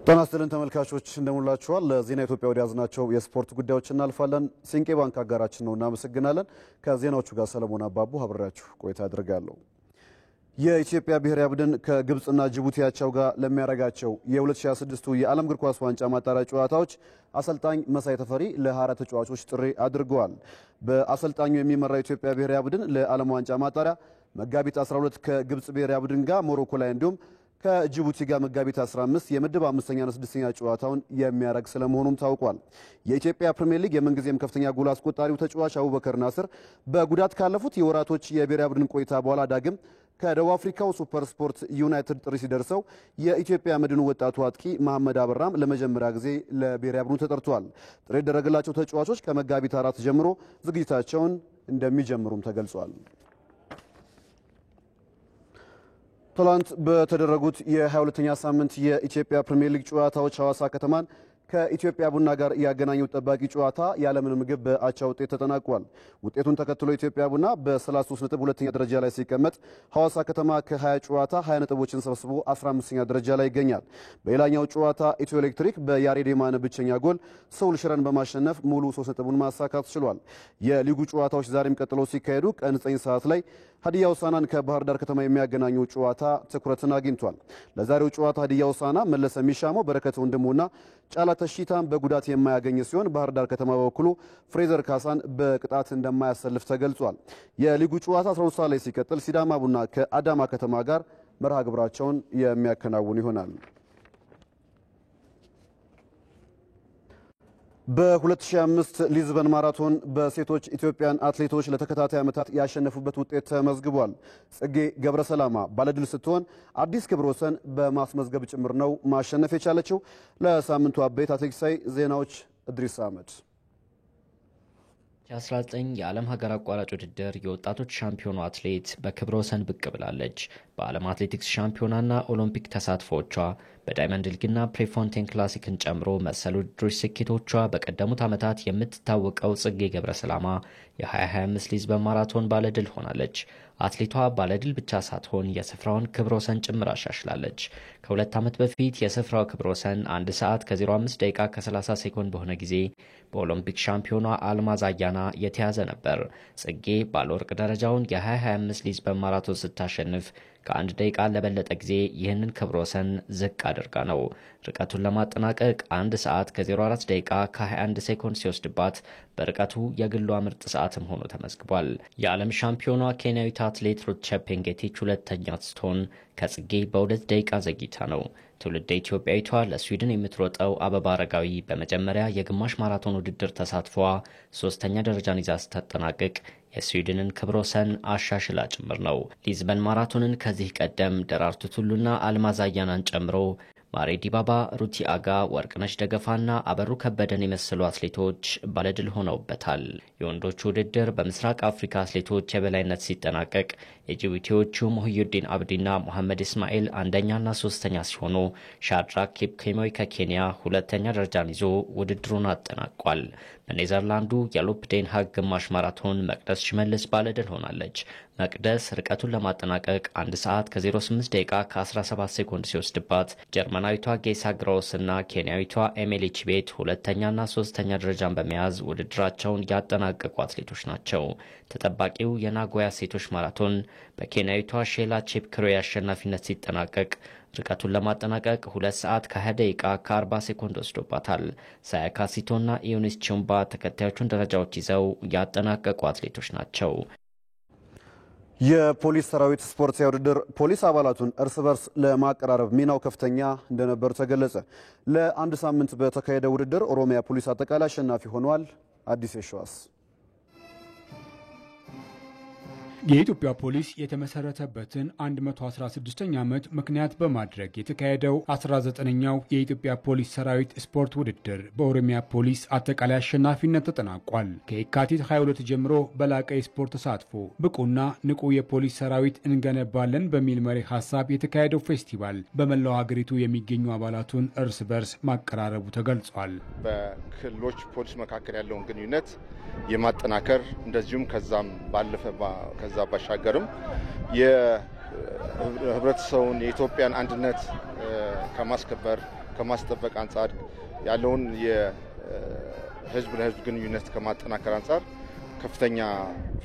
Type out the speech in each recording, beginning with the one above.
ጤና ይስጥልን ተመልካቾች እንደምንላችኋል። ለዜና ኢትዮጵያ ወደ ያዝናቸው የስፖርት ጉዳዮች እናልፋለን። ሲንቄ ባንክ አጋራችን ነው፣ እናመሰግናለን። ከዜናዎቹ ጋር ሰለሞን አባቡ አብሬያችሁ ቆይታ አድርጋለሁ። የኢትዮጵያ ብሔራዊ ቡድን ከግብጽና ጅቡቲ አቻው ጋር ለሚያደርጋቸው የ2026 የዓለም እግር ኳስ ዋንጫ ማጣሪያ ጨዋታዎች አሰልጣኝ መሳይ ተፈሪ ለ24 ተጫዋቾች ጥሪ አድርገዋል። በአሰልጣኙ የሚመራው የኢትዮጵያ ብሔራዊ ቡድን ለዓለም ዋንጫ ማጣሪያ መጋቢት 12 ከግብጽ ብሔራዊ ቡድን ጋር ሞሮኮ ላይ እንዲሁም ከጅቡቲ ጋር መጋቢት 15 የምድብ 5ኛና 6ኛ ጨዋታውን የሚያደርግ ስለመሆኑም ታውቋል። የኢትዮጵያ ፕሪሚየር ሊግ የምንጊዜም ከፍተኛ ጎል አስቆጣሪው ተጫዋች አቡበከር ናስር በጉዳት ካለፉት የወራቶች የብሔራዊ ቡድን ቆይታ በኋላ ዳግም ከደቡብ አፍሪካው ሱፐር ስፖርት ዩናይትድ ጥሪ ሲደርሰው የኢትዮጵያ መድኑ ወጣቱ አጥቂ መሐመድ አበራም ለመጀመሪያ ጊዜ ለብሔራዊ ቡድኑ ተጠርቷል። ጥሪ የተደረገላቸው ተጫዋቾች ከመጋቢት 4 ጀምሮ ዝግጅታቸውን እንደሚጀምሩም ተገልጿል። ትላንት በተደረጉት የ22ኛ ሳምንት የኢትዮጵያ ፕሪሚየር ሊግ ጨዋታዎች ሐዋሳ ከተማን ከኢትዮጵያ ቡና ጋር ያገናኙት ጠባቂ ጨዋታ ያለምንም ግብ በአቻ ውጤት ተጠናቋል። ውጤቱን ተከትሎ ኢትዮጵያ ቡና በ33 ነጥብ ሁለተኛ ደረጃ ላይ ሲቀመጥ ሐዋሳ ከተማ ከ20 ጨዋታ 20 ነጥቦችን ሰብስቦ 15ኛ ደረጃ ላይ ይገኛል። በሌላኛው ጨዋታ ኢትዮ ኤሌክትሪክ በያሬድ የማነ ብቸኛ ጎል ሰውል ሽረን በማሸነፍ ሙሉ 3 ነጥቡን ማሳካት ችሏል። የሊጉ ጨዋታዎች ዛሬም ቀጥለው ሲካሄዱ ቀን 9 ሰዓት ላይ ሀዲያ ሆሳዕናን ከባህር ዳር ከተማ የሚያገናኘው ጨዋታ ትኩረትን አግኝቷል። ለዛሬው ጨዋታ ሀዲያ ሆሳዕና መለሰ ሚሻሞ፣ በረከት ወንድሙና ጫላ ተሺታን በጉዳት የማያገኝ ሲሆን ባህር ዳር ከተማ በበኩሉ ፍሬዘር ካሳን በቅጣት እንደማያሰልፍ ተገልጿል። የሊጉ ጨዋታ 12 ሰዓት ላይ ሲቀጥል ሲዳማ ቡና ከአዳማ ከተማ ጋር መርሃ ግብራቸውን የሚያከናውኑ ይሆናል። በ2005 ሊዝበን ማራቶን በሴቶች ኢትዮጵያን አትሌቶች ለተከታታይ ዓመታት ያሸነፉበት ውጤት ተመዝግቧል። ጽጌ ገብረሰላማ ባለድል ስትሆን አዲስ ክብረ ወሰን በማስመዝገብ ጭምር ነው ማሸነፍ የቻለችው። ለሳምንቱ አበይት አትሌቲክሳዊ ዜናዎች እድሪስ አህመድ። የ19 የዓለም ሀገር አቋራጭ ውድድር የወጣቶች ሻምፒዮኑ አትሌት በክብረ ወሰን ብቅ ብላለች። በዓለም አትሌቲክስ ሻምፒዮናና ኦሎምፒክ ተሳትፎቿ በዳይመንድ ሊግና ፕሬፎንቴን ክላሲክን ጨምሮ መሰል ውድድሮች ስኬቶቿ በቀደሙት ዓመታት የምትታወቀው ጽጌ ገብረሰላማ የ2025 ሊዝበን ማራቶን ባለድል ሆናለች። አትሌቷ ባለድል ብቻ ሳትሆን የስፍራውን ክብረ ወሰን ጭምር አሻሽላለች። ከ2 ዓመት በፊት የስፍራው ክብረ ወሰን 1 ሰዓት ከ05 ደቂቃ ከ30 ሴኮንድ በሆነ ጊዜ በኦሎምፒክ ሻምፒዮኗ አልማዝ አያና የተያዘ ነበር። ጽጌ ባለወርቅ ደረጃውን የ2025 ሊዝበን ማራቶን ስታሸንፍ ከ1 ደቂቃ ለበለጠ ጊዜ ይህንን ክብረ ወሰን ዝቅ አድርጋ ነው። ርቀቱን ለማጠናቀቅ 1 ሰዓት ከ04 ደቂቃ ከ21 ሴኮንድ ሲወስድባት በርቀቱ የግሏ ምርጥ ሰዓትም ሆኖ ተመዝግቧል። የዓለም ሻምፒዮኗ ኬንያዊት አትሌት ሩት ቼፔንጌቲች ሁለተኛ ስትሆን ከጽጌ በ2 ደቂቃ ዘግይታ ነው። ትውልደ ኢትዮጵያዊቷ ለስዊድን የምትሮጠው አበባ አረጋዊ በመጀመሪያ የግማሽ ማራቶን ውድድር ተሳትፏ 3ኛ ደረጃን ይዛ ስታጠናቅቅ የስዊድንን ክብረ ወሰን አሻሽላ ጭምር ነው። ሊዝበን ማራቶንን ከዚህ ቀደም ደራርቱ ቱሉና አልማዝ አያናን ጨምሮ ማሬ ዲባባ፣ ሩቲ አጋ፣ ወርቅነሽ ደገፋና አበሩ ከበደን የመሰሉ አትሌቶች ባለድል ሆነውበታል። የወንዶቹ ውድድር በምስራቅ አፍሪካ አትሌቶች የበላይነት ሲጠናቀቅ የጅቡቲዎቹ ሙህይዲን አብዲና ሙሐመድ እስማኤል አንደኛና 3ኛ ሲሆኑ ሻድራክ ኪፕኬሞይ ከኬንያ 2ኛ ደረጃን ይዞ ውድድሩን አጠናቋል። በኔዘርላንዱ የሎፕ ዴን ሃግ ግማሽ ማራቶን መቅደስ ሽመልስ ባለድል ሆናለች። መቅደስ ርቀቱን ለማጠናቀቅ 1 ሰዓት ከ08 ደቂቃ ከ17 ሴኮንድ ሲወስድባት ጀርመናዊቷ ጌሳ ግራውስና ኬንያዊቷ ኤሚሊ ቺቤት 2ኛና 3ኛ ደረጃን በመያዝ ውድድራቸውን ያጠናቀቁ አትሌቶች ናቸው። ተጠባቂው የናጎያ ሴቶች ማራቶን በኬንያዊቷ ሼላ ቼፕክሮይ አሸናፊነት ሲጠናቀቅ ርቀቱን ለማጠናቀቅ 2 ሰዓት ከ20 ደቂቃ ከ40 ሴኮንድ ወስዶባታል። ሳያካ ሲቶና ኢዩኒስ ቹምባ ተከታዮቹን ደረጃዎች ይዘው ያጠናቀቁ አትሌቶች ናቸው። የፖሊስ ሰራዊት ስፖርታዊ ውድድር ፖሊስ አባላቱን እርስ በርስ ለማቀራረብ ሚናው ከፍተኛ እንደነበር ተገለጸ። ለአንድ ሳምንት በተካሄደ ውድድር ኦሮሚያ ፖሊስ አጠቃላይ አሸናፊ ሆኗል። አዲስ የሸዋስ የኢትዮጵያ ፖሊስ የተመሰረተበትን 116ኛ ዓመት ምክንያት በማድረግ የተካሄደው 19ኛው የኢትዮጵያ ፖሊስ ሰራዊት ስፖርት ውድድር በኦሮሚያ ፖሊስ አጠቃላይ አሸናፊነት ተጠናቋል። ከየካቲት 22 ጀምሮ በላቀ የስፖርት ተሳትፎ ብቁና ንቁ የፖሊስ ሰራዊት እንገነባለን በሚል መሪ ሐሳብ የተካሄደው ፌስቲቫል በመላው ሀገሪቱ የሚገኙ አባላቱን እርስ በርስ ማቀራረቡ ተገልጿል። በክልሎች ፖሊስ መካከል ያለውን ግንኙነት የማጠናከር እንደዚሁም ከዛም ባለፈ ከዛ ባሻገርም ህብረተሰቡን የኢትዮጵያን አንድነት ከማስከበር ከማስጠበቅ አንጻር ያለውን የህዝብ ለህዝብ ግንኙነት ከማጠናከር አንጻር ከፍተኛ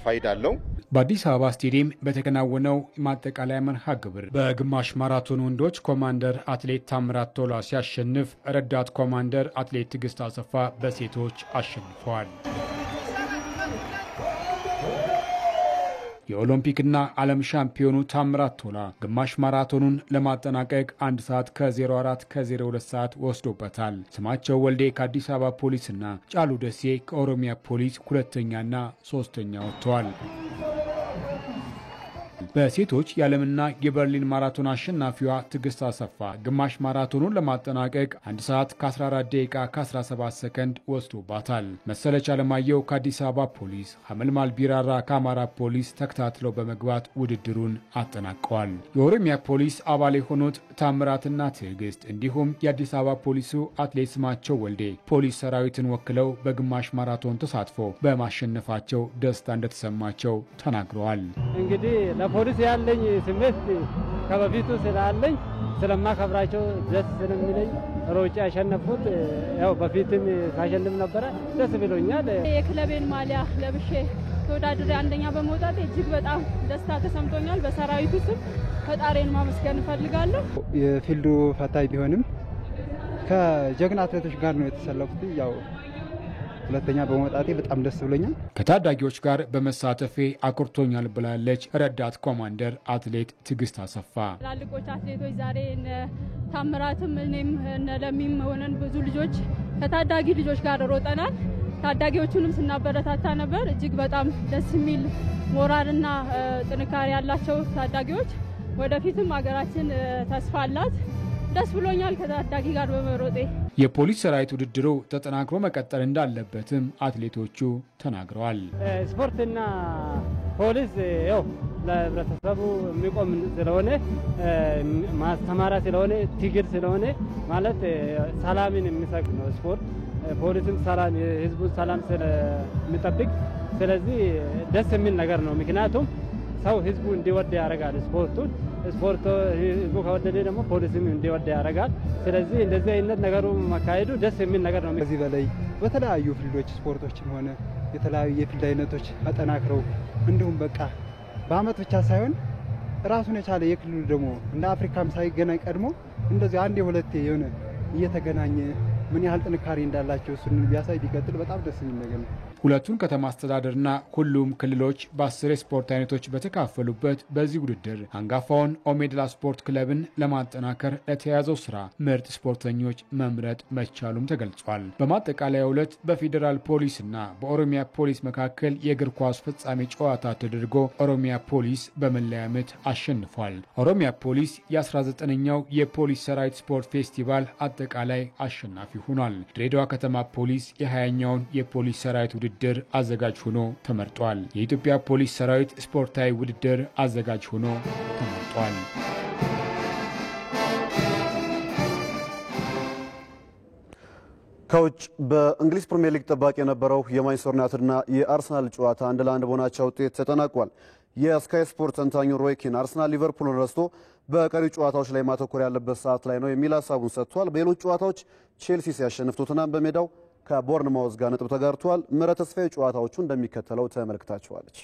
ፋይዳ አለው። በአዲስ አበባ ስቴዲየም በተከናወነው ማጠቃለያ መርሃ ግብር በግማሽ ማራቶን ወንዶች ኮማንደር አትሌት ታምራት ቶላ ሲያሸንፍ፣ ረዳት ኮማንደር አትሌት ትዕግስት አሰፋ በሴቶች አሸንፈዋል። የኦሎምፒክና ዓለም ሻምፒዮኑ ታምራት ቶላ ግማሽ ማራቶኑን ለማጠናቀቅ 1 ሰዓት ከ04 ከ02 ሰዓት ወስዶበታል። ስማቸው ወልዴ ከአዲስ አበባ ፖሊስና ጫሉ ደሴ ከኦሮሚያ ፖሊስ ሁለተኛና ሶስተኛ ወጥተዋል። በሴቶች የዓለምና የበርሊን ማራቶን አሸናፊዋ ትዕግስት አሰፋ ግማሽ ማራቶኑን ለማጠናቀቅ 1 ሰዓት ከ14 ደቂቃ ከ17 ሰከንድ ወስዶባታል። መሰለች አለማየሁ ከአዲስ አበባ ፖሊስ፣ ሐመልማል ቢራራ ከአማራ ፖሊስ ተከታትለው በመግባት ውድድሩን አጠናቀዋል። የኦሮሚያ ፖሊስ አባል የሆኑት ታምራትና ትዕግስት እንዲሁም የአዲስ አበባ ፖሊሱ አትሌት ስማቸው ወልዴ ፖሊስ ሰራዊትን ወክለው በግማሽ ማራቶን ተሳትፎ በማሸነፋቸው ደስታ እንደተሰማቸው ተናግረዋል። እንግዲህ ፖሊስ ያለኝ ስሜት ከበፊቱ ስላለኝ ስለማከብራቸው ደስ ስለሚለኝ ሮጬ ያሸነፍኩት ያው በፊትም ሳሸንፍ ነበረ። ደስ ብሎኛል። የክለቤን ማሊያ ለብሼ ተወዳድሬ አንደኛ በመውጣት እጅግ በጣም ደስታ ተሰምቶኛል። በሰራዊቱ ስም ፈጣሪን ማመስገን እፈልጋለሁ። የፊልዱ ፈታኝ ቢሆንም ከጀግና አትሌቶች ጋር ነው የተሰለፉት። ያው ሁለተኛ በመውጣቴ በጣም ደስ ብሎኛል። ከታዳጊዎች ጋር በመሳተፌ አኩርቶኛል ብላለች ረዳት ኮማንደር አትሌት ትዕግስት አሰፋ። ትላልቆች አትሌቶች ዛሬ ታምራትም እኔም ለሚም ሆነን ብዙ ልጆች ከታዳጊ ልጆች ጋር ሮጠናል። ታዳጊዎቹንም ስናበረታታ ነበር። እጅግ በጣም ደስ የሚል ሞራልና ጥንካሬ ያላቸው ታዳጊዎች፣ ወደፊትም ሀገራችን ተስፋ አላት። ደስ ብሎኛል ከታዳጊ ጋር በመሮጤ። የፖሊስ ሰራዊት ውድድሩ ተጠናክሮ መቀጠል እንዳለበትም አትሌቶቹ ተናግረዋል። ስፖርትና ፖሊስ ያው ለህብረተሰቡ የሚቆም ስለሆነ ማስተማሪያ ስለሆነ ትግል ስለሆነ ማለት ሰላምን የሚሰብክ ነው ስፖርት። ፖሊስም ሰላም የህዝቡን ሰላም ስለሚጠብቅ ስለዚህ ደስ የሚል ነገር ነው። ምክንያቱም ሰው ህዝቡ እንዲወድ ያደርጋል ስፖርቱን። ስፖርት ህዝቡ ከወደደ ደግሞ ፖሊስም እንዲወድ ያደርጋል። ስለዚህ እንደዚህ አይነት ነገሩ መካሄዱ ደስ የሚል ነገር ነው። ከዚህ በላይ በተለያዩ ፊልዶች ስፖርቶችም ሆነ የተለያዩ የፊልድ አይነቶች አጠናክረው እንዲሁም በቃ በአመት ብቻ ሳይሆን ራሱን የቻለ የክልሉ ደግሞ እንደ አፍሪካም ሳይገናኝ ቀድሞ እንደዚህ አንዴ ሁለቴ የሆነ እየተገናኘ ምን ያህል ጥንካሬ እንዳላቸው እሱን ቢያሳይ ቢቀጥል በጣም ደስ የሚል ነገር ነው። ሁለቱን ከተማ አስተዳደርና ሁሉም ክልሎች በ10 የስፖርት አይነቶች በተካፈሉበት በዚህ ውድድር አንጋፋውን ኦሜድላ ስፖርት ክለብን ለማጠናከር ለተያዘው ስራ ምርጥ ስፖርተኞች መምረጥ መቻሉም ተገልጿል። በማጠቃለያው ዕለት በፌዴራል ፖሊስና በኦሮሚያ ፖሊስ መካከል የእግር ኳስ ፍጻሜ ጨዋታ ተደርጎ ኦሮሚያ ፖሊስ በመለያ ምት አሸንፏል። ኦሮሚያ ፖሊስ የ19ኛው የፖሊስ ሰራዊት ስፖርት ፌስቲቫል አጠቃላይ አሸናፊ ሆኗል። ድሬዳዋ ከተማ ፖሊስ የ20ኛውን የፖሊስ ሰራዊት ውድድር አዘጋጅ ሆኖ ተመርጧል። የኢትዮጵያ ፖሊስ ሰራዊት ስፖርታዊ ውድድር አዘጋጅ ሆኖ ተመርጧል። ከውጭ በእንግሊዝ ፕሪሚየር ሊግ ጠባቂ የነበረው የማንቸስተር ዩናይትድና የአርሰናል ጨዋታ 1-1 በሆናቸው ውጤት ተጠናቋል። የስካይ ስፖርት ተንታኙ ሮይ ኪን አርሰናል ሊቨርፑልን ረስቶ በቀሪው ጨዋታዎች ላይ ማተኮር ያለበት ሰዓት ላይ ነው የሚል ሀሳቡን ሰጥቷል። በሌሎች ጨዋታዎች ቼልሲ ሲያሸንፍ ቶተንሃም በሜዳው ከቦርንማውዝ ጋር ነጥብ ተጋርቷል። ምረት ተስፋዬ ጨዋታዎቹ እንደሚከተለው ተመልክታቸዋለች።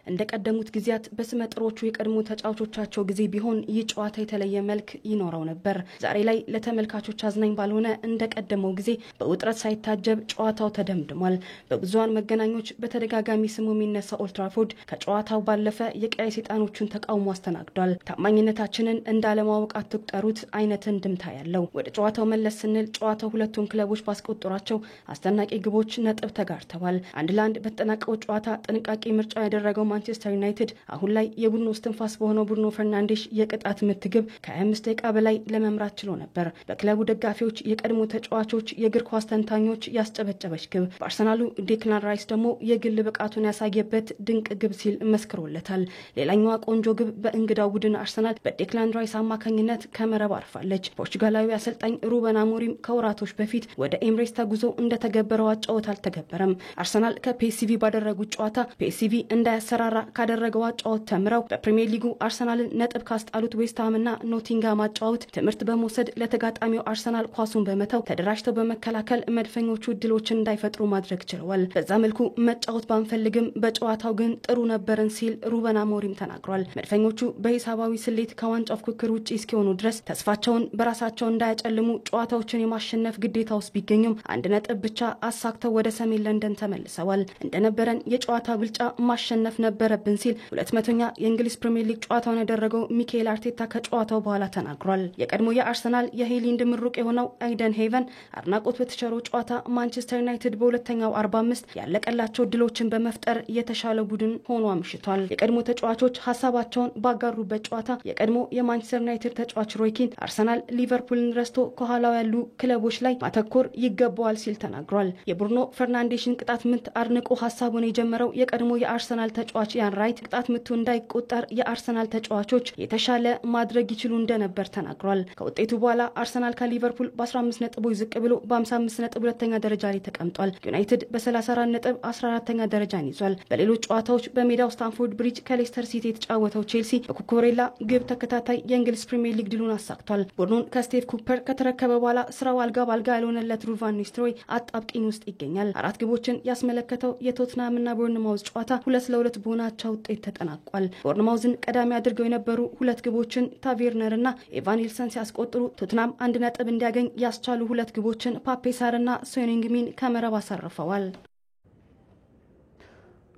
እንደቀደሙት ጊዜያት በስመጥሮቹ የቀድሞ ተጫዋቾቻቸው ጊዜ ቢሆን ይህ ጨዋታ የተለየ መልክ ይኖረው ነበር። ዛሬ ላይ ለተመልካቾች አዝናኝ ባልሆነ እንደቀደመው ጊዜ በውጥረት ሳይታጀብ ጨዋታው ተደምድሟል። በብዙሃን መገናኞች በተደጋጋሚ ስሙ የሚነሳ ኦልድ ትራፎርድ ከጨዋታው ባለፈ የቀይ ሰይጣኖቹን ተቃውሞ አስተናግዷል። ታማኝነታችንን እንዳለማወቅ አትቁጠሩት አይነት እንድምታ ያለው። ወደ ጨዋታው መለስ ስንል ጨዋታው ሁለቱም ክለቦች ባስቆጠሯቸው አስደናቂ ግቦች ነጥብ ተጋርተዋል። 1-1 በተጠናቀቀው ጨዋታ ጥንቃቄ ምርጫ ያደረገው ማንቸስተር ዩናይትድ አሁን ላይ የቡድኑ እስትንፋስ በሆነው ብሩኖ ፈርናንዴሽ የቅጣት ምት ግብ ከ25 ደቂቃ በላይ ለመምራት ችሎ ነበር። በክለቡ ደጋፊዎች፣ የቀድሞ ተጫዋቾች፣ የእግር ኳስ ተንታኞች ያስጨበጨበች ግብ፣ በአርሰናሉ ዴክላን ራይስ ደግሞ የግል ብቃቱን ያሳየበት ድንቅ ግብ ሲል መስክሮለታል። ሌላኛዋ ቆንጆ ግብ በእንግዳው ቡድን አርሰናል በዴክላን ራይስ አማካኝነት ከመረብ አርፋለች። ፖርቹጋላዊ አሰልጣኝ ሩበን አሞሪም ከወራቶች በፊት ወደ ኤምሬትስ ተጉዞ እንደተገበረው አጫወት አልተገበረም። አርሰናል ከፒኤስቪ ባደረጉት ጨዋታ ፒኤስቪ እንዳያሰራ እንዲያንሰራራ ካደረገው አጫወት ተምረው በፕሪሚየር ሊጉ አርሰናልን ነጥብ ካስጣሉት ዌስትሃምና ኖቲንጋም አጫወት ትምህርት በመውሰድ ለተጋጣሚው አርሰናል ኳሱን በመተው ተደራጅተው በመከላከል መድፈኞቹ እድሎችን እንዳይፈጥሩ ማድረግ ችለዋል። በዛ መልኩ መጫወት ባንፈልግም በጨዋታው ግን ጥሩ ነበርን ሲል ሩበን አሞሪም ተናግሯል። መድፈኞቹ በሂሳባዊ ስሌት ከዋንጫው ፉክክር ውጪ እስኪሆኑ ድረስ ተስፋቸውን በራሳቸው እንዳያጨልሙ ጨዋታዎችን የማሸነፍ ግዴታ ውስጥ ቢገኙም አንድ ነጥብ ብቻ አሳክተው ወደ ሰሜን ለንደን ተመልሰዋል። እንደነበረን የጨዋታ ብልጫ ማሸነፍ ነበረብን ሲል 200ኛ የእንግሊዝ ፕሪሚየር ሊግ ጨዋታውን ያደረገው ሚካኤል አርቴታ ከጨዋታው በኋላ ተናግሯል። የቀድሞ የአርሰናል የሄሊንድ ምሩቅ የሆነው አይደን ሄቨን አድናቆት በተቸረው ጨዋታ ማንቸስተር ዩናይትድ በሁለተኛው 45 ያለቀላቸው ድሎችን በመፍጠር የተሻለ ቡድን ሆኖ አምሽቷል። የቀድሞ ተጫዋቾች ሀሳባቸውን ባጋሩበት ጨዋታ የቀድሞ የማንቸስተር ዩናይትድ ተጫዋች ሮይ ኪን አርሰናል ሊቨርፑልን ረስቶ ከኋላው ያሉ ክለቦች ላይ ማተኮር ይገባዋል ሲል ተናግሯል። የብሩኖ ፈርናንዴሽን ቅጣት ምት አድንቆ ሀሳቡን የጀመረው የቀድሞ የአርሰናል ተጫዋች ያን ራይት ቅጣት ምቱ እንዳይቆጠር የአርሰናል ተጫዋቾች የተሻለ ማድረግ ይችሉ እንደነበር ተናግሯል። ከውጤቱ በኋላ አርሰናል ከሊቨርፑል በ15 ነጥቦች ዝቅ ብሎ በ55 ነጥብ ሁለተኛ ደረጃ ላይ ተቀምጧል። ዩናይትድ በ34 ነጥብ 14ኛ ደረጃን ይዟል። በሌሎች ጨዋታዎች በሜዳው ስታንፎርድ ብሪጅ ከሌስተር ሲቲ የተጫወተው ቼልሲ በኩኩሬላ ግብ ተከታታይ የእንግሊዝ ፕሪሚየር ሊግ ድሉን አሳክቷል። ቡድኑን ከስቴቭ ኩፐር ከተረከበ በኋላ ስራው አልጋ ባልጋ ያልሆነለት ሩድ ቫን ኒስተልሮይ አጣብቂኝ ውስጥ ይገኛል። 4 ግቦችን ያስመለከተው የቶትናምና ቦርንማውዝ ጨዋታ 2-2 በሆናቸው ውጤት ተጠናቋል። ቦርንማውዝን ቀዳሚ አድርገው የነበሩ 2 ግቦችን ታቬርነርና ኤቫን ኒልሰን ሲያስቆጥሩ ቶትናም 1 ነጥብ እንዲያገኝ ያስቻሉ 2 ግቦችን ፓፔሳርና ሶኒንግሚን ከመረብ አሳርፈዋል።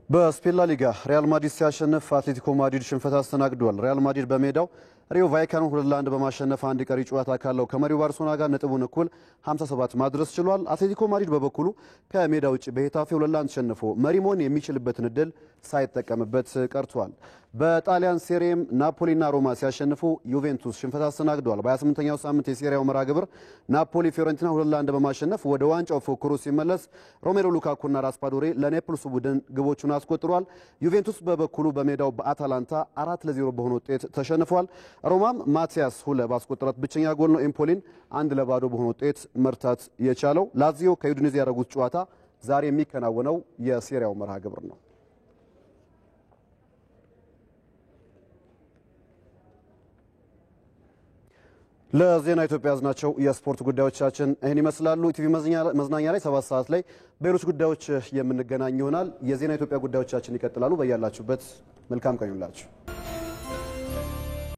በስፔን ላ ሊጋ ሪያል ማድሪድ ሲያሸንፍ አትሌቲኮ ማድሪድ ሽንፈት አስተናግዷል። ሪያል ማድሪድ በሜዳው ሪዮ ቫይካኖን 2-1 በማሸነፍ አንድ ቀሪ ጨዋታ ካለው ከመሪው ባርሴሎና ጋር ነጥቡን እኩል 57 ማድረስ ችሏል። አትሌቲኮ ማድሪድ በበኩሉ ከሜዳ ውጭ በሄታፌ 2-1 ተሸንፎ መሪ መሆን የሚችልበትን እድል ሳይጠቀምበት ቀርቷል። በጣሊያን ሴሪኤም ናፖሊና ሮማ ሲያሸንፉ ዩቬንቱስ ሽንፈት አስተናግደዋል። በ28ኛው ሳምንት የሴሪያው መርሃ ግብር ናፖሊ ፊዮረንቲና 2-1 በማሸነፍ ወደ ዋንጫው ፉክክሩ ሲመለስ ሮሜሎ ሉካኩና ራስፓዶሬ ለኔፕልሱ ቡድን ግቦቹን አስቆጥሯል። ዩቬንቱስ በበኩሉ በሜዳው በአታላንታ 4-0 በሆነ ውጤት ተሸንፏል። ሮማም ማቲያስ ሁለ ባስቆጠራት ብቸኛ ጎል ነው ኤምፖሊን 1-0 በሆነ ውጤት መርታት የቻለው። ላዚዮ ከዩዲኔዜ ያደረጉት ጨዋታ ዛሬ የሚከናወነው የሴሪያው መርሃ ግብር ነው። ለዜና ኢትዮጵያ ያዝናቸው የስፖርት ጉዳዮቻችን ይህን ይመስላሉ። ኢቲቪ መዝናኛ ላይ 7 ሰዓት ላይ በሌሎች ጉዳዮች የምንገናኝ ይሆናል። የዜና ኢትዮጵያ ጉዳዮቻችን ይቀጥላሉ። በያላችሁበት መልካም ቀን ይሁንላችሁ።